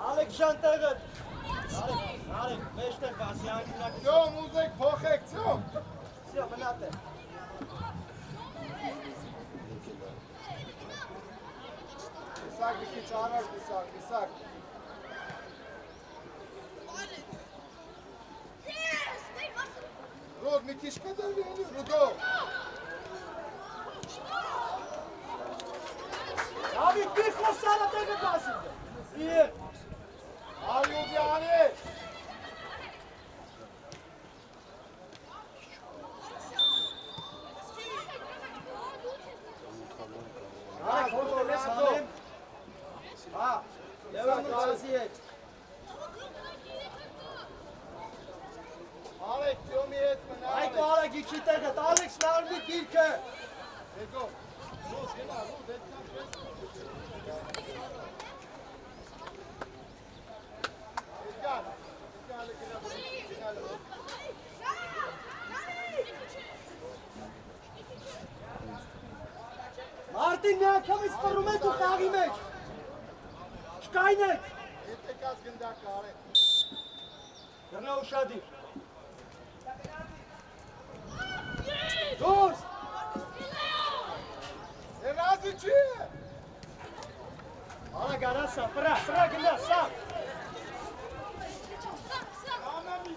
Ալեք ժանտեղը։ Արեք, մեջտեղ բասի անկնակ։ Ձյոմ, ուզեք փոխեք, ձյոմ։ Սիա, մնատ է։ Կիսակ, մի քիչ առաջ, կիսակ։ Ռոդ, մի քիչ կդրվի էլի, Ռուդո։ Դավիթ, մի խոսալը տեղը բասին դե։ Իեր։ Արյուզի արի։ Արեք, հոտով ես հանեմ։ Հա, լևան ծազի հետ։ Արեք, ձյոմի հետ մնա։ Այկո արեք իքի տեղը, Ալեքս նարմի դիրքը։ Բեկո, Ռոդ, գնա, Ռոդ, այդքան պես։ Մարտին մի անգամից սպռում է դու խաղի մեջ։ Չկայնեք։ Ետեկած գնդակը արեք։ Գրնա ուշադիր։ Դուրս։ Երազի չի է։ Արա գարա սա, պրա գնա, սա։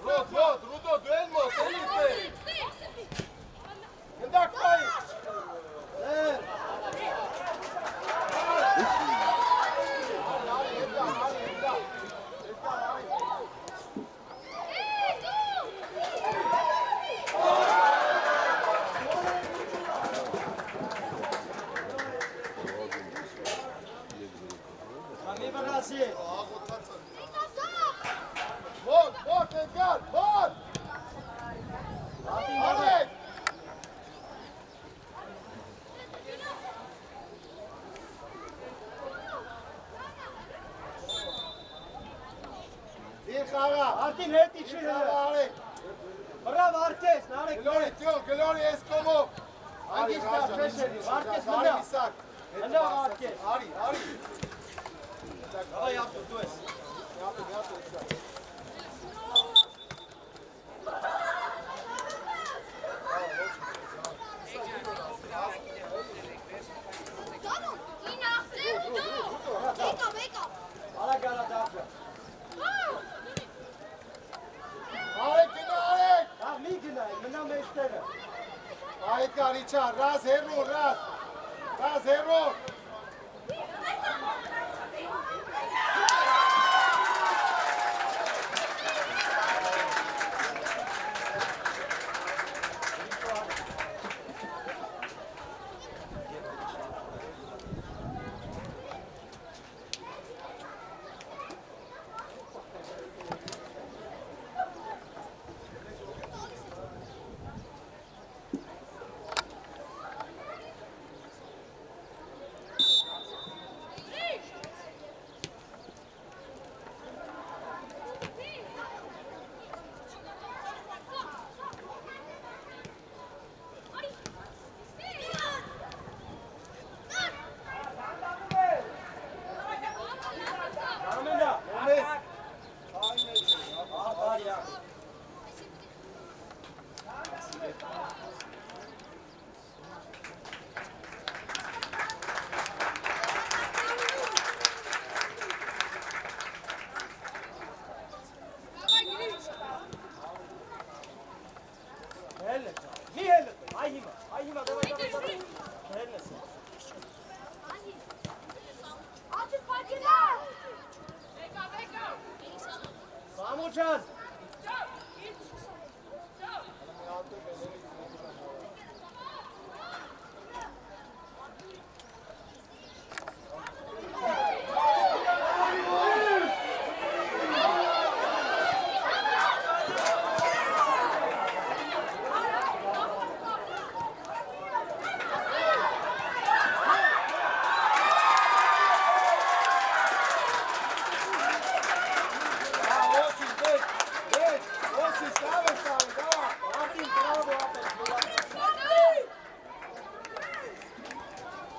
Ռոդ, Ռուդո, դու էլ մոտ, էլի պե։ Գնդակ պայի։ Համի վրացի։ Մոտ, Էդգար, մոտ։ Արեք։ Դիր խաղա։ Արտին հետ իչի Խաղա հրը։ արեք։ Բրավ արտես, նարեք։ Գլորի ես կոմով։ Անգիս դա չեսերի, արտես մնա։ Արի միսակ։ Մնա արկես։ Արի։ Davay yaptım, dur es. Yaptım, Էդգար։ Ala gara davca. Արեք, գնա, արեք։ Ha mi günay, mına meştere. Էդգար, իչար, ռազ, հերո, ռազ։ Ռազ, հերո։ Մի հելը, այ հիմա, դավայ, հելնես։ Աչի պաճիլա։ Սամուչան։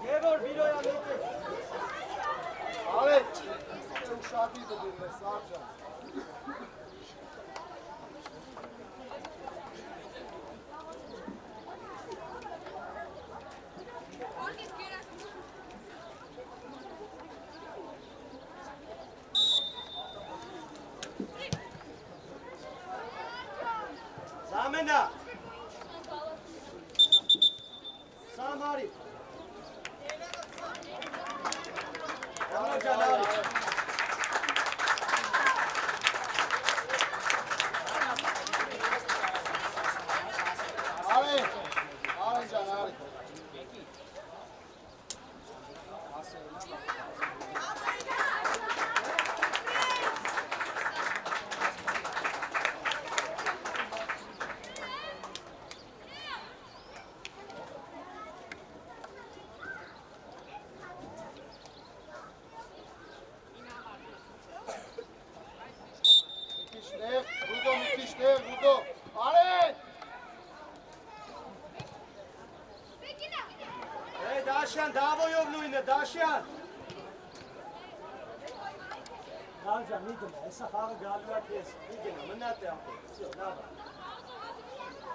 Եվոր վիրոյա միտը։ Ալեչ, ուշադի դդում ես, արջան։ Զամենա։ Սամարի։ Ջան, արի։ Արի ջան, արի։ Ռուդո, արեն։ Դաշյան, դավոյով նույնը, դաշյան։ Դանջան, մի գնա, հեսա խաղը գալու է կես, մի գնա, մնատ է ապել, սյո, նավա։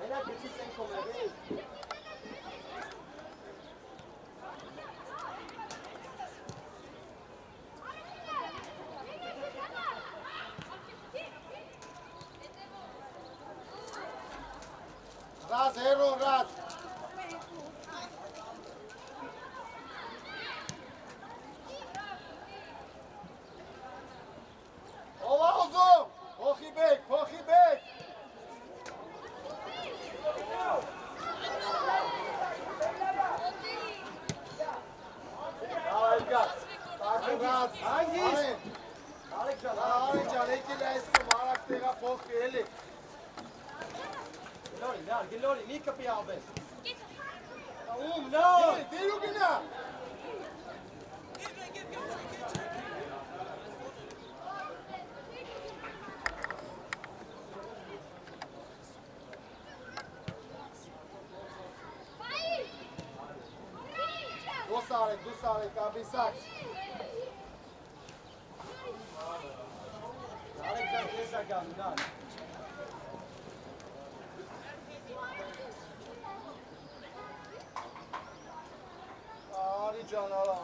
Հենա կեցի սենքով է, Ռազ, հերոն, ռազ։ Ով ազում, հոխի բեք, հոխի բեք։ Այգա, տակրած, արեն։ Արեն ջան, եկել այսում, արակ տեղա փոխվի էլի։ Գլորի, մի կպի ալբես։ Նո։ Դերու գնա։ Դուս արեք, աբիսակ։ Արեք ջան, կեսա գան, նան։ Արի ջան, արա։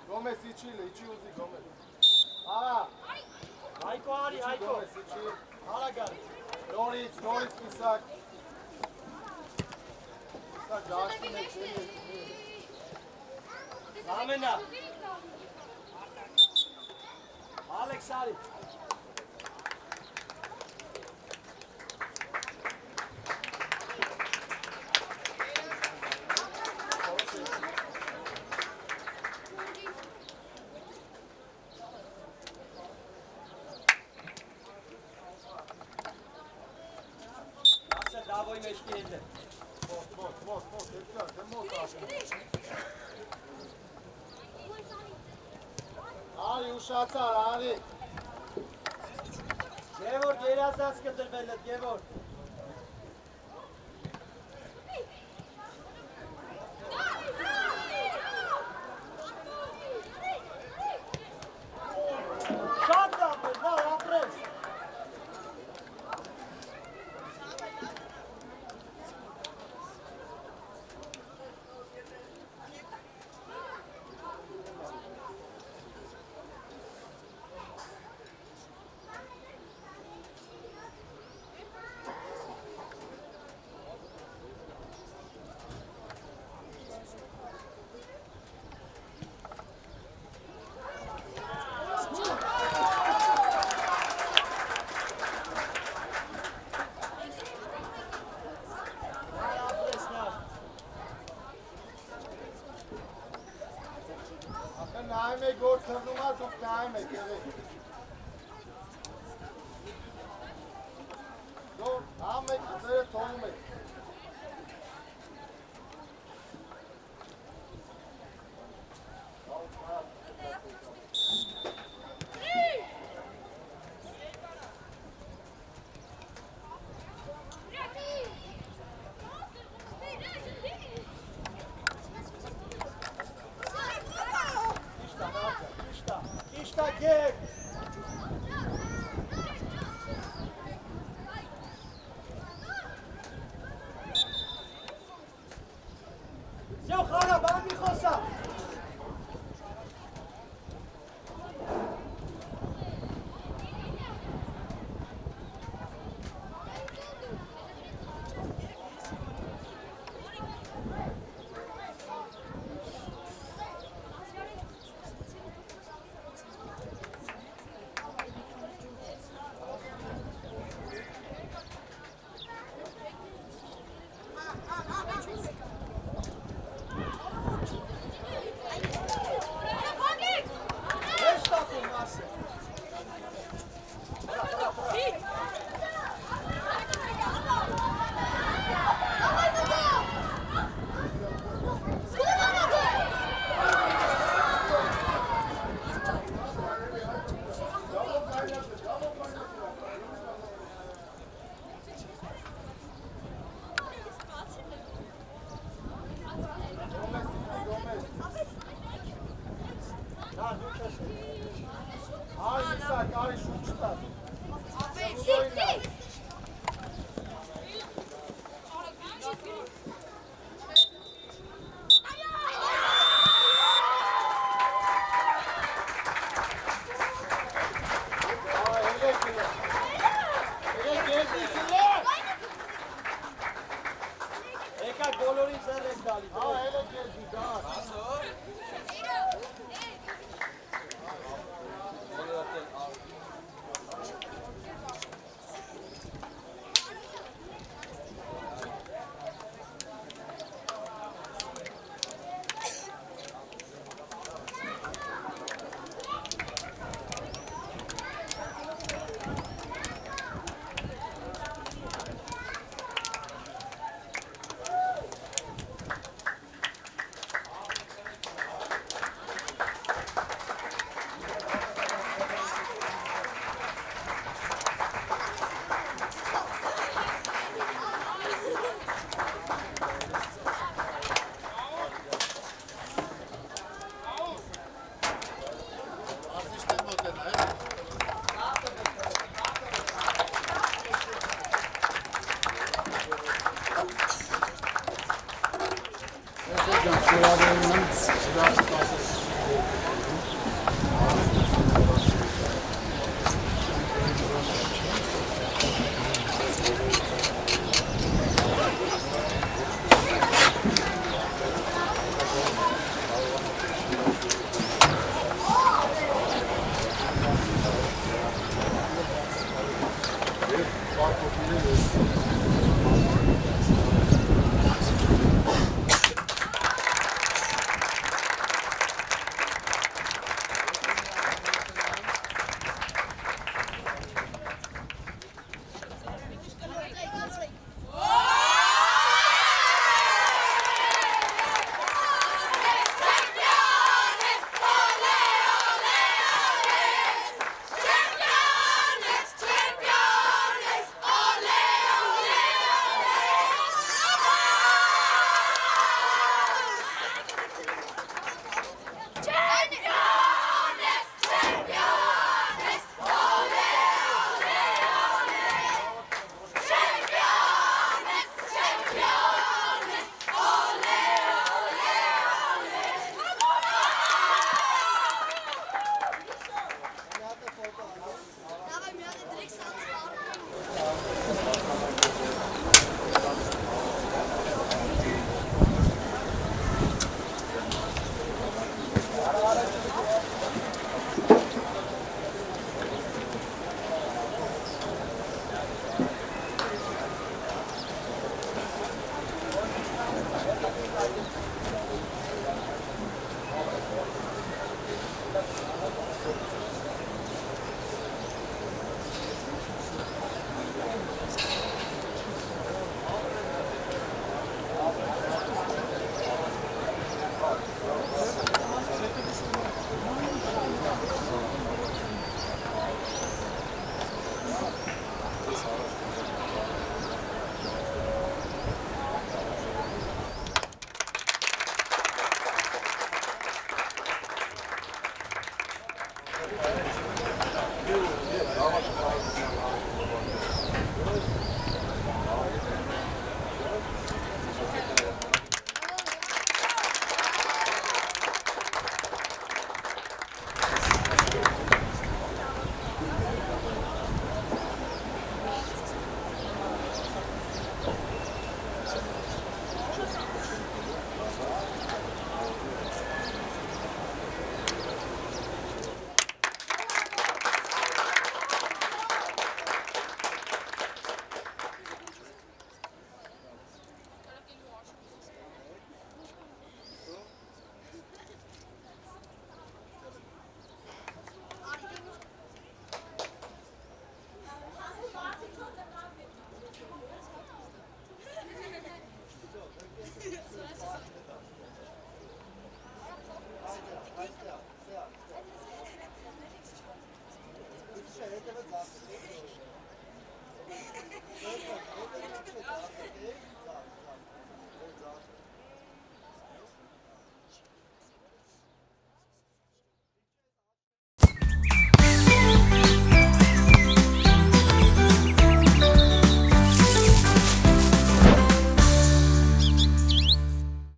Գոմես իչի ուզի գոմես։ Արա։ Հայկո արի, հայկո։ Գոմես իչի։ Արա գալի։ Նորից պիսակ։ Պիսակ գաշտին եք դելի։ Ամենա։ Ալեքս արի։ Աղոյի մեջքի հետ է։ Մոտ, դե մոտ ասում։ Արի ուշացար, արի։ Գևոր գերազանց կտրվել է, Գևոր։ Շատ լավ է, լավ, ապրես։ Նայում եք, որ թռնում է, դուք նայում եք, երեք։ Դուք համ եք, ձերը թողում եք։ Իշտա գեկ։ Սյո խարա, բան մի խոսա։ Արի Իսակ, արի շուտ չտար։ Եկա բոլորին ձեռ եք դալի։ Հելը կեզի, դար։ Oh! Հետևը ձախ։